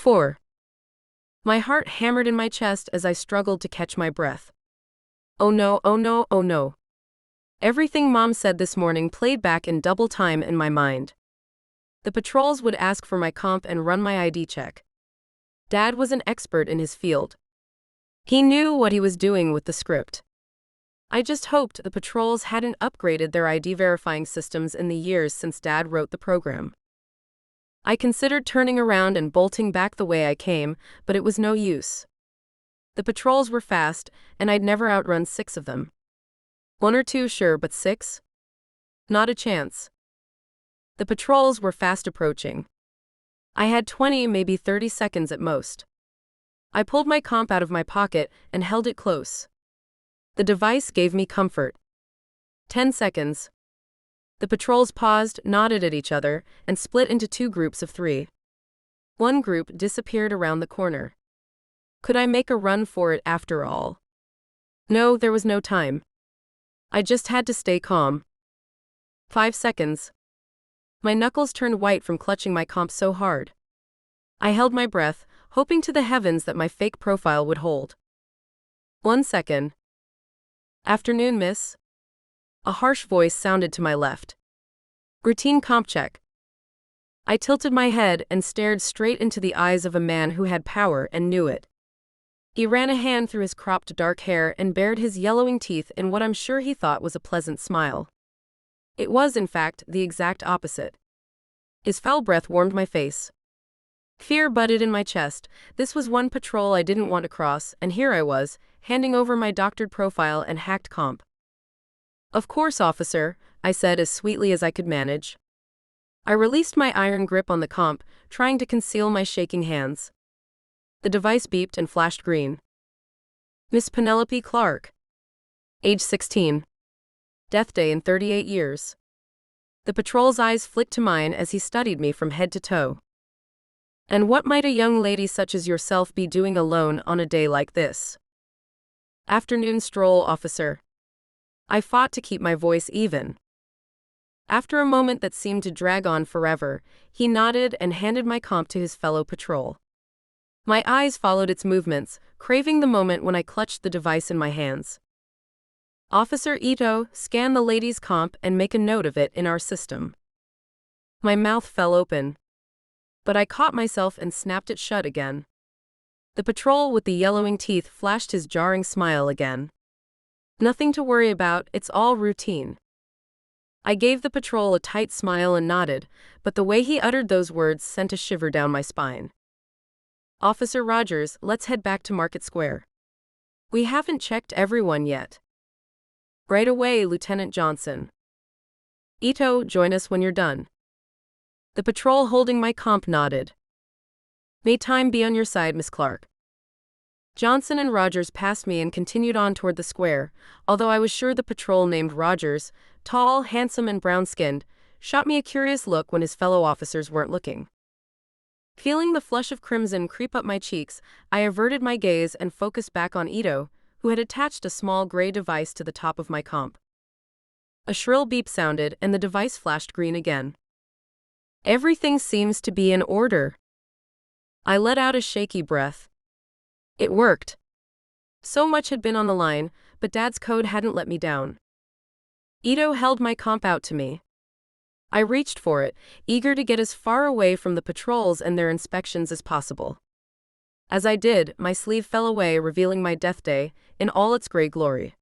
4. My heart hammered in my chest as I struggled to catch my breath. Oh no, oh no, oh no. Everything Mom said this morning played back in double time in my mind. The patrols would ask for my comp and run my ID check. Dad was an expert in his field. He knew what he was doing with the script. I just hoped the patrols hadn't upgraded their ID verifying systems in the years since Dad wrote the program. I considered turning around and bolting back the way I came, but it was no use. The patrols were fast, and I'd never outrun 6 of them. 1 or 2, sure, but 6? Not a chance. The patrols were fast approaching. I had 20, maybe 30 seconds at most. I pulled my comp out of my pocket and held it close. The device gave me comfort. 10 seconds. The patrols paused, nodded at each other, and split into 2 groups of 3. One group disappeared around the corner. Could I make a run for it after all? No, there was no time. I just had to stay calm. 5 seconds. My knuckles turned white from clutching my comp so hard. I held my breath, hoping to the heavens that my fake profile would hold. 1 second. Afternoon, miss. A harsh voice sounded to my left. Routine comp check. I tilted my head and stared straight into the eyes of a man who had power and knew it. He ran a hand through his cropped dark hair and bared his yellowing teeth in what I'm sure he thought was a pleasant smile. It was, in fact, the exact opposite. His foul breath warmed my face. Fear budded in my chest. This was one patrol I didn't want to cross, and here I was, handing over my doctored profile and hacked comp. Of course, officer, I said as sweetly as I could manage. I released my iron grip on the comp, trying to conceal my shaking hands. The device beeped and flashed green. Miss Penelope Clark. Age 16. Death day in 38 years. The patrol's eyes flicked to mine as he studied me from head to toe. And what might a young lady such as yourself be doing alone on a day like this? Afternoon stroll, officer. I fought to keep my voice even. After a moment that seemed to drag on forever, he nodded and handed my comp to his fellow patrol. My eyes followed its movements, craving the moment when I clutched the device in my hands. Officer Ito, scan the lady's comp and make a note of it in our system. My mouth fell open. But I caught myself and snapped it shut again. The patrol with the yellowing teeth flashed his jarring smile again. Nothing to worry about, it's all routine. I gave the patrol a tight smile and nodded, but the way he uttered those words sent a shiver down my spine. Officer Rogers, let's head back to Market Square. We haven't checked everyone yet. Right away, Lieutenant Johnson. Ito, join us when you're done. The patrol holding my comp nodded. May time be on your side, Miss Clark. Johnson and Rogers passed me and continued on toward the square, although I was sure the patrol named Rogers, tall, handsome, and brown-skinned, shot me a curious look when his fellow officers weren't looking. Feeling the flush of crimson creep up my cheeks, I averted my gaze and focused back on Ito, who had attached a small gray device to the top of my comp. A shrill beep sounded, and the device flashed green again. Everything seems to be in order. I let out a shaky breath. It worked. So much had been on the line, but Dad's code hadn't let me down. Ito held my comp out to me. I reached for it, eager to get as far away from the patrols and their inspections as possible. As I did, my sleeve fell away, revealing my death day in all its gray glory.